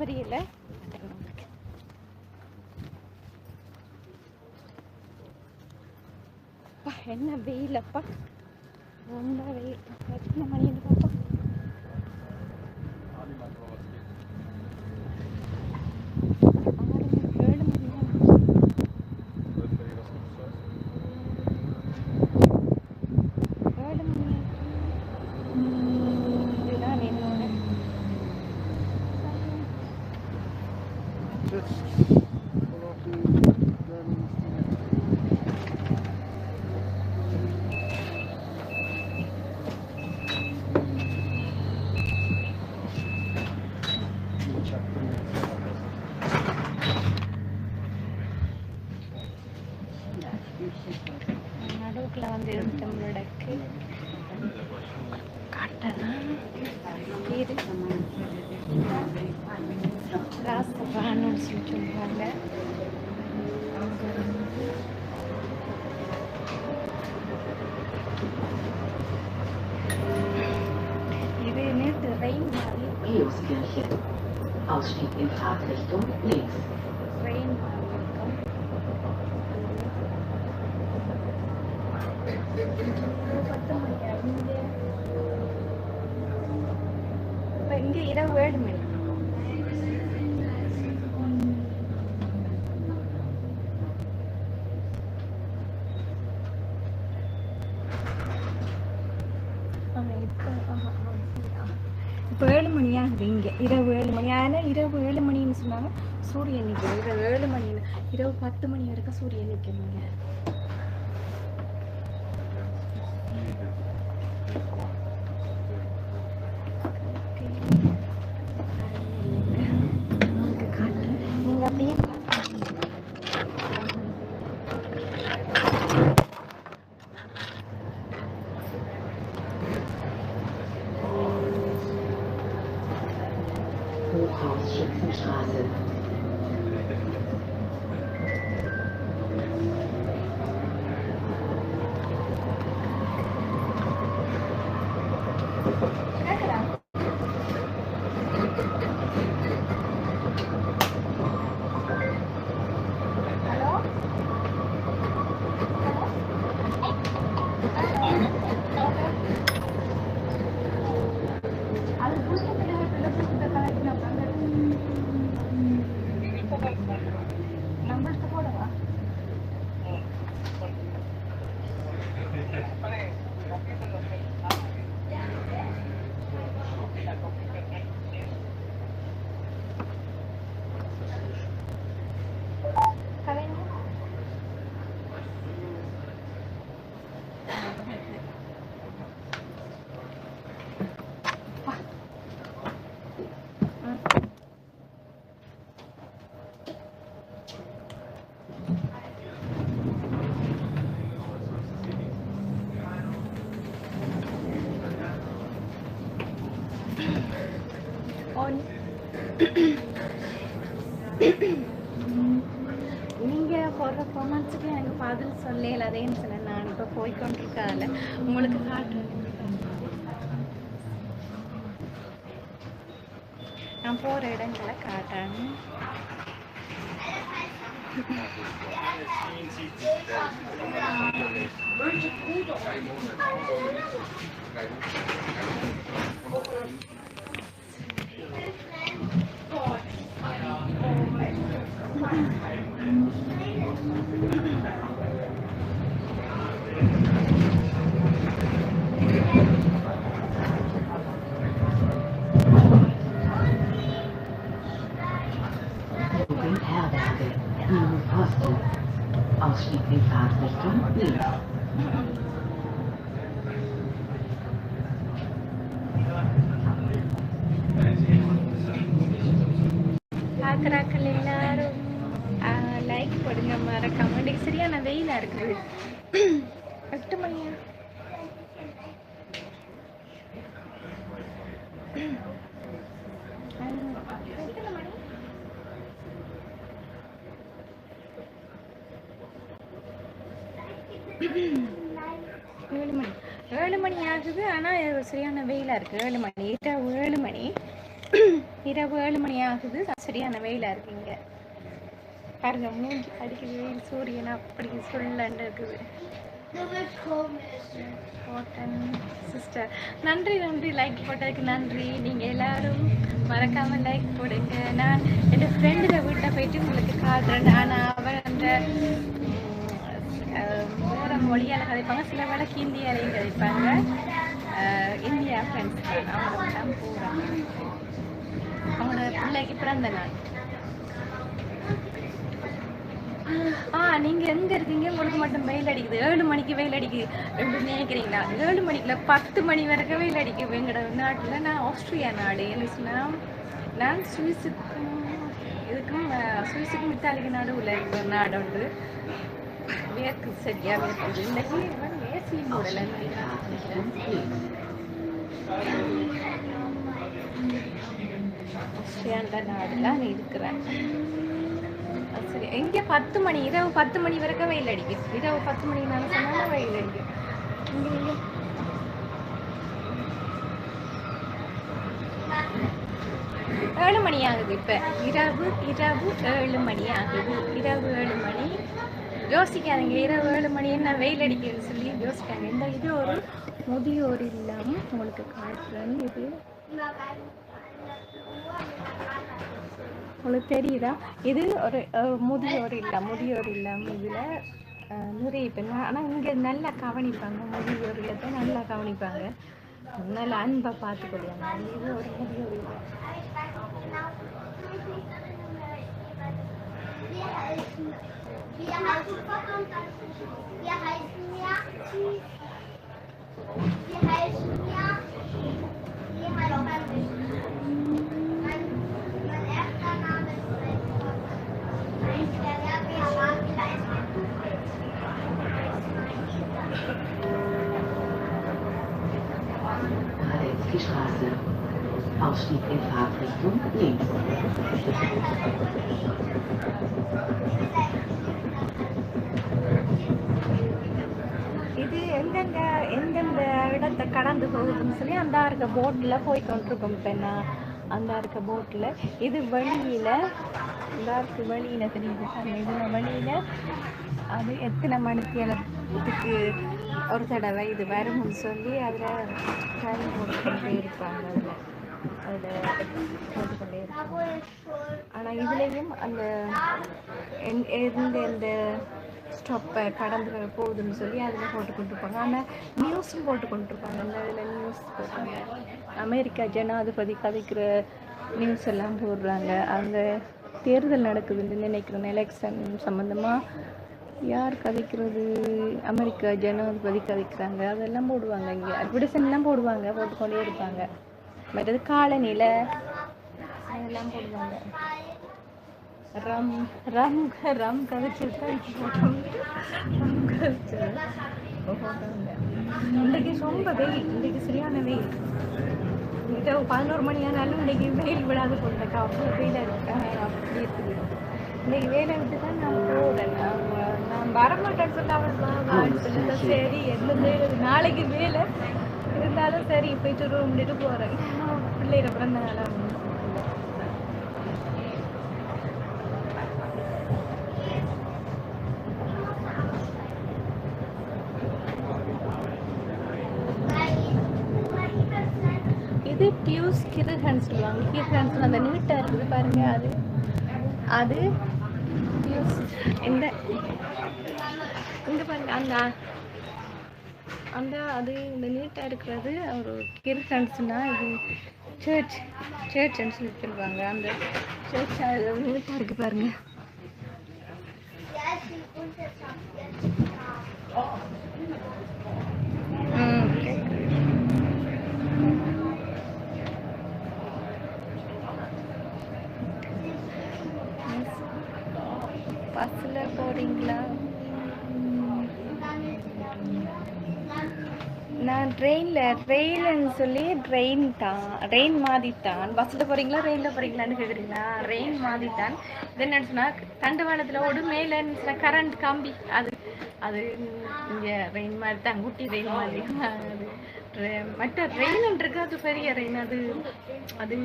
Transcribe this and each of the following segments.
தெரியல. என்ன வெயில் அப்பா, ரொம்ப வெயில். எத்தனை மணின்னு பார்ப்போம். நடுவுக்குள்ள வந்து நம்மளோட காட்டலாம் ராசபான்னு சொல்லுவாங்க. இது நேற்று rain Leoskirche. Ausstieg in Fahrtrichtung links. Rain இங்கே இரவு 7 மணி. இப்போ 7 மணி ஆகுது. இங்கே இரவு 7 மணி. ஆனால் இரவு 7 மணின்னு சொன்னாங்க, சூரியன் நிற்கும். இரவு 7 மணி, இரவு 10 மணி வரைக்கும் சூரியன் நிற்கணுங்க. நீங்கள் அப்படியே Hochhaus-Schützenstraße. நம்மளுக்கு போடவா? நீங்கள் போடுற கொமெண்ட்ஸுக்கு எனக்கு பதில் சொல்லல. அதேன்னு சொன்னேன். நான் இப்போ போய்கொண்டிருக்கால உங்களுக்கு காட்டுறேன். நான் போகிற இடங்களை காட்டுறேன். Herberge. Posten. Ausstieg in Fahrtrichtung links. பார்க்குறாக்கள் எல்லாரும் லைக் போடுங்க, மறக்காம. இன்னைக்கு சரியான வெயிலாக இருக்குது. 8 மணியா? எத்தனை மணி? 7 மணி. 7 மணி ஆகுது. ஆனால் சரியான வெயிலாக இருக்குது. 7 மணி. 7 மணி. இரவு 7 மணி ஆகுது. சரியான வெயிலாக இருக்குங்க. பாருங்க மூஞ்சி அடிக்குது வெயில், சூரியன் அப்படி சொல்லண்டு இருக்குது. சிஸ்டர் நன்றி நன்றி, லைக் போட்டதுக்கு நன்றி. நீங்கள் எல்லாரும் மறக்காமல் லைக் போடுங்க. நான் என் ஃப்ரெண்டில் வீட்டை போயிட்டு உங்களுக்கு காட்டுறேன். ஆனால் அவன் அந்த வேறு மொழியால் கதைப்பாங்க, சில வேலை ஹிந்தியாலையும் கதைப்பாங்க. இந்தியா ஃப்ரெண்ட்ஸ் தான், அவங்களோட தான் போகிறாங்க. அவங்களோட பிள்ளைக்கு பிறந்த நாள். நீங்கள் எங்கே இருக்கீங்க? உங்களுக்கு மட்டும் வெயில் அடிக்குது, 7 மணிக்கு வெயில் அடிக்குது எப்படி நினைக்கிறீங்களா? 7 மணிக்குல 10 மணி வரைக்கும் வெயில் அடிக்குது எங்களோட நாட்டில். நான் ஆஸ்திரியா நாடு என்ன, நான் சுவிஸுக்கும் இத்தாலிக்கு நடுவில் இருக்கிற நாடு உண்டு. வேர்க்கு சரியா வேர்க்குது. இன்னைக்கு ஏசி மூடல ஆஸ்திரியான்ற நாடுல நான் இருக்கிறேன். சரி, இங்கே 10 மணி, இரவு 10 மணி வரைக்கும் வெயில் அடிக்கும். இரவு 10 மணினால சொன்னாலும் வெயில் அடிக்கும். இங்கே 7 மணி ஆகுது. இப்போ இரவு 7 மணி ஆகுது. இரவு 7 மணி. யோசிக்காதீங்க, இரவு 7 மணி என்ன வெயில் அடிக்குதுன்னு சொல்லி யோசிக்காங்க. இது ஒரு முதியோர் இல்லம் உங்களுக்கு காட்டுறேன். இது உங்களுக்கு தெரியுதா? இது ஒரு முதியோர் இல்லம். இதில் நிறைய பேர், ஆனால் இங்கே நல்லா கவனிப்பாங்க. முதியோர் இல்லத்தை நல்லா கவனிப்பாங்க, நல்லா அன்பை பார்த்துக்கொள்வாங்க. இது ஒரு முதியோர் இல்லம். Radetzky Straße. Ausstieg in Fahrtrichtung links. இது எந்தெந்த இடத்தை கடந்து போகுதுன்னு சொல்லி அந்த இருக்க போட்டில் போய் கொண்டிருக்கோம். இப்போ நான் அந்த இருக்க போட்டில் இது வழியில், இந்த இருக்க வழியில் தெரியுது. அந்த இதில் வழியில் அது எத்தனை மணிக்கு ஒரு தடவை இது வரும்னு சொல்லி அதில் டைம் போட்டுக்கொண்டே இருப்பாங்க. அதில் போட்டுக்கொண்டே இருப்பாங்க. ஆனால் இதுலேயும் அந்த எந்த ஸ்டாப்பை கடந்து போகுதுன்னு சொல்லி அதில் போட்டு கொண்டிருப்பாங்க. ஆனால் நியூஸும் போட்டு கொண்டிருப்பாங்க. அந்த இதில் நியூஸ் போடுறாங்க. அமெரிக்கா ஜனாதிபதி கதைக்கிற நியூஸ் எல்லாம் போடுறாங்க. அந்த தேர்தல் நடக்குதுன்னு நினைக்கிறேன். எலெக்ஷன் சம்மந்தமாக யார் கதைக்கிறது, அமெரிக்கா ஜனாதிபதி கதைக்கிறாங்க, அதெல்லாம் போடுவாங்க. இங்கே அட்வர்டைஸ்மெண்ட்லாம் போடுவாங்க, போட்டுக்கொண்டே இருப்பாங்க. மற்றது காலநிலை அதெல்லாம் போடுவாங்க. ரம் கதைச்சிருக்கா போட்டாங்க. இன்றைக்கு ரொம்ப வெயில், இன்றைக்கு சரியான வெயில். இன்றைக்கு 11 மணி ஆனாலும் இன்றைக்கி வெயில் விடாது போட்டேக்கா, அவ்வளோ வெயிலாக இருக்கா. அப்படி இருக்குது. இன்றைக்கி வேலை விட்டு தான் நான் போகிறேன். நான் வரமாட்டேன்னு சொல்லாமல் சரி எந்த வேலை, நாளைக்கு வேலை இருந்தாலும் சரி போயிட்டு ரூம்ட்டு போகிறேன். பிள்ளைகளை பிறந்த நாளாக இது பியூஸ் கிருஹன் சொல்லுவாங்க. கிருஹன் அந்த நீட்டாக இருக்குது பாருங்க. அது பியூஸ். இந்த இங்கே பாருங்க, அது இந்த நீட்டாக இருக்கிறது ஒரு கிருஹன்ஸ்னா இது சர்ச்ன்னு சொல்லி சொல்லுவாங்க. அந்த சர்ச் அது நீட்டாக இருக்குது பாருங்க. பஸ்ஸில் போகிறீங்களா? நான் ட்ரெயின்னு சொல்லி ட்ரெயின் மாதித்தான். பஸ்ஸில் போகிறீங்களா ட்ரெயினில் போகிறீங்களான்னு கேட்குறீங்களா? ட்ரெயின் மாதித்தான். இது என்னன்னு சொன்னால் தண்டவாளத்தில் ஓடு மேலே கரண்ட் கம்பி, அது இங்கே ட்ரெயின் மாதிரி தான், குட்டி ட்ரெயின் மாதிரி. அது மற்ற ரெயின் இருக்கு, அது பெரிய ரெயின். அது அது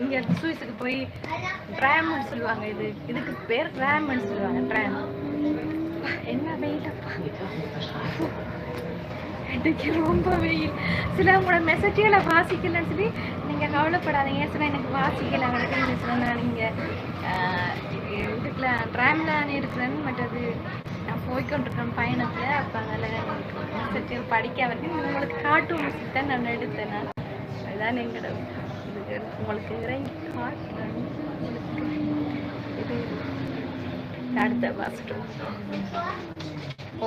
இங்கே சுவிஸுக்கு போய் ட்ராம்னு சொல்லுவாங்க. இதுக்கு பேர் ட்ராம்னு சொல்லுவாங்க. ட்ராம் என்ன வெயிலப்பா, எனக்கு ரொம்ப வெயில். சில உங்களோட மெசேஜ்களை வாசிக்கலன்னு சொல்லி நீங்கள் கவலைப்படாதீங்க. சில எனக்கு வாசிக்கல கிடக்குன்னு சொன்னால் நீங்கள் இதுக்குல ட்ராமில் இருக்கிறேன்னு. மற்றது நான் போய்கொண்டிருக்கேன் பயணத்தில். அப்போ அதனால் மெசேஜ் படிக்க வரைக்கும் உங்களுக்கு காட்டும் தான் நான் எடுத்தேன். நான் அதுதான் எங்களோட இது உங்களுக்கு இறங்கி காட்டுறேன். உங்களுக்கு இது அடுத்த வாசிட்டோம்.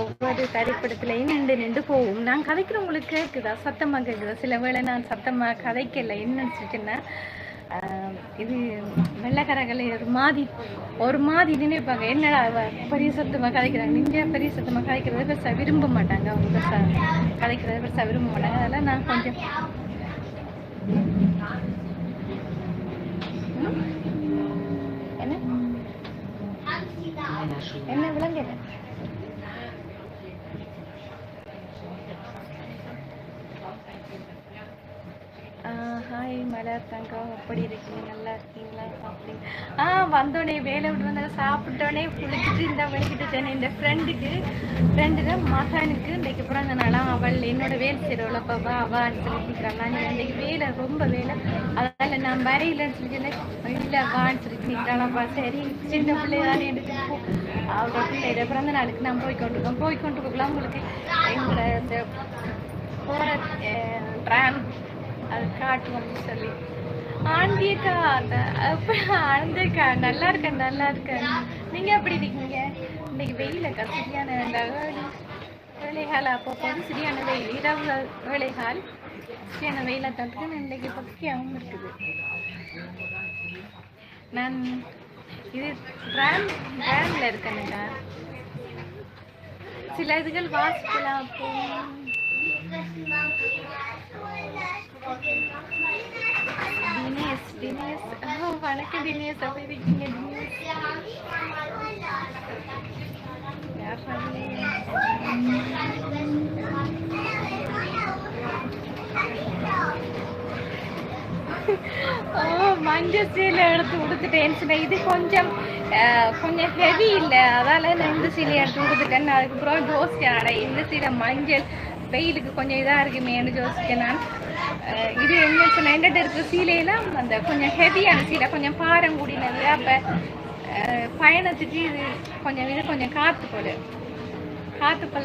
ஒவ்வொரு திரைப்படத்துலையும் நின்று போகும். நான் கதைக்கிறேன், உங்களுக்கு கேட்குதா? சத்தமாக கேட்குதா? சில வேளை நான் சத்தமாக கதைக்கல. என்னன்னு சொல்லிச்சுன்னா, இது வெள்ளைக்காரர்கள் ஒரு மாதிரி நினைப்பாங்க, என்னடா பெரிய சத்தமாக கதைக்கிறாங்க. நீங்கள் பெரிய சத்தமாக கதைக்கிறத பெருசாக விரும்ப மாட்டாங்க. அவங்க பெருசாக கதைக்கிறத பெருசாக விரும்ப மாட்டாங்க. அதெல்லாம் நான் கொஞ்சம் என்ன விளங்கல. ஹாய் மலர் தங்கம், எப்படி இருக்கீங்க? நல்லா இருக்கீங்களா? சாப்பிட்டீங்க? வந்தோடனே வேலை விட்டு வந்தாங்க, சாப்பிட்டோடனே குளிச்சுட்டு இந்த வெளிக்கிட்டு இந்த ஃப்ரெண்டு மகனுக்கு இன்றைக்கு பிறந்த நாளாம். அவள் என்னோட வேலை செய்கிறவளப்பா வா வான்னு சொல்லிக்கிறாங்க. நான் இன்றைக்கு வேலை ரொம்ப வேலை, அதனால் நான் வரையிலன்னு சொல்லி இல்லை வான்னு சொல்லி நிற்கிறாளப்பா. சரி சின்ன பிள்ளைதானே எடுத்து அவரோட பிள்ளையோட பிறந்த நாளுக்கு நான் போய்கொண்டிருக்கலாம். உங்களுக்கு எங்களோட இந்த போகிற ட்ராம் அது காட்டுவோம்னு சொல்லி. ஆண்டியக்கா ஆண்டியக்கா நல்லா இருக்கேன். நீங்க எப்படி இருக்கீங்க? இன்னைக்கு வெயிலக்கா சரியான வேலைகால். அப்போ சரியான வெயில், இரவு வேலைகால் சரியான வெயில தட்டுக்கு இன்னைக்கு பக்கியாகவும் இருக்குது. நான் இது ட்ராம்ல இருக்கேனுக்கா. சில இதுகள் வாசிக்கலாம். அப்போ தினேஷ் வணக்கம் தினேஷ், அப்படி இருக்கீங்க? மஞ்சள் சீலை எடுத்து கொடுத்துட்டேன். இது கொஞ்சம் ஹெவி இல்லை, அதால நான் இந்த சீலை எடுத்து கொடுத்துட்டேன். அதுக்கப்புறம் யோசிச்சேன், இந்த சீலை மஞ்சள் வெயிலுக்கு கொஞ்சம் இதாக இருக்குமேன்னு யோசிச்சேன் நான். இது என்ன சொன்ன என்கிட்ட இருக்கிற சீலையெல்லாம் அந்த கொஞ்சம் ஹெவியான சீலை, கொஞ்சம் பாரம் கூடினது. அப்போ பயணத்துக்கு இது கொஞ்சம் காற்று போல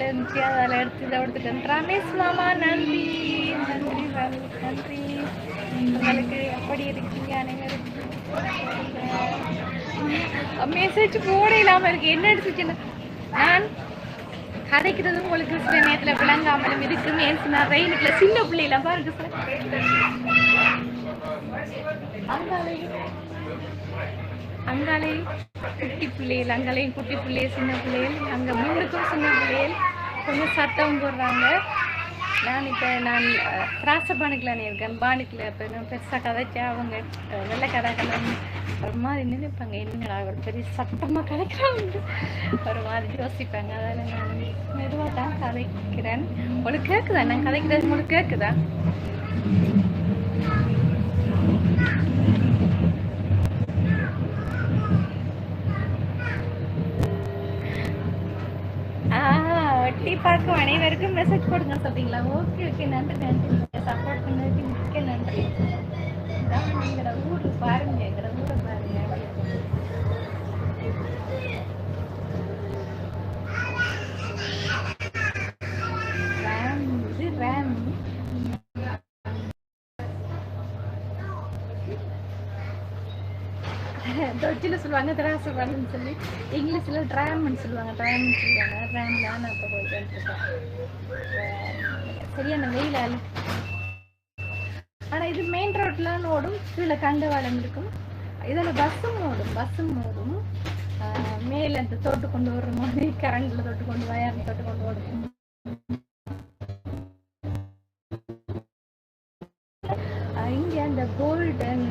இருந்துச்சு. அதில் எடுத்து இதை எடுத்துட்டேன். ரமேஷ் மாமா நன்றி. உங்களுக்கு எப்படி இருக்கீங்க? அனைவருக்கும் மெசேஜ் போட இல்லாமல் இருக்கு. என்ன எடுத்துச்சுன்னா, நான் கதைக்கிறது உங்களுக்கு சில நேரத்தில் விளங்காமலும் இருக்குமே. நான் ரெயினுக்குள்ள சின்ன பிள்ளைலாம் பாருங்க சார், அங்காலையும் குட்டி பிள்ளைகள், சின்ன பிள்ளைகள், அங்கே முன்னுக்கும் சின்ன பிள்ளைகள் கொஞ்சம் சத்தம் போடுறாங்க. நான் ராசபானுக்குலானே இருக்கேன். பானுக்குல இப்போ நான் பெருசாக கதைச்சா அவங்க வெள்ளைக்காரர்கள் ஒரு மாதிரி நினைப்பாங்க, என்னடா ஒரு பெரிய சத்தமாக கதைக்கிறாங்க, ஒரு மாதிரி யோசிப்பாங்க. அதில் நான் மெதுவாக தான் கதைக்கிறேன். உங்களுக்கு கேட்குதா? நான் கதைக்கிறது உங்களுக்கு கேட்குதா? வெட்டி பார்க்கும் அனைவருக்கும் மெசேஜ் போடுங்க சொல்றீங்களா? ஓகே நன்றி. சப்போர்ட் பண்ணதுக்கு மிக்க நன்றி. எங்களோட ஊர் பாருங்க, எங்களோட ஊரை பாருங்க. ரேம் டச்சில் சொல்லுவாங்க, திராசபான்னு சொல்லி. இங்கிலீஷில் ட்ராம்னு சொல்லுவாங்க. ட்ராம்ல நான் இப்போ போயிட்டு இருக்கேன். சரியான வெயிலால். ஆனால் இது மெயின் ரோட்லாம் ஓடும், கீழே கண்டவாளம் இருக்கும். இதில் பஸ்ஸும் ஓடும். மேலே அந்த தொட்டு கொண்டு வர்ற மாதிரி கரண்டில் தொட்டு கொண்டு வயரில் தொட்டு கொண்டு ஓடும். இங்கே அந்த கோல்டன்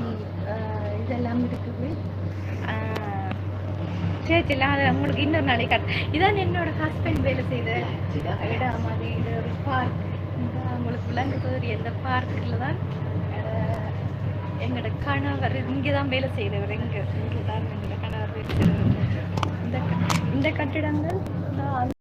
இதெல்லாம் இருக்குது. சேர்ச்சிலாம் அது உங்களுக்கு இன்னொரு நாளைக்கு காட்டு. இதான் என்னோட ஹஸ்பண்ட் வேலை செய்த இடம் மாதிரி. இது ஒரு பார்க். இந்த உங்களுக்கு விளங்குறது எந்த பார்க்கில் தான் எங்களோட கணவர் இங்கே தான் வேலை செய்தவர். இங்கே தான் எங்களோட கணவர் வேலை செய்தவர். இந்த கட்டிடங்கள்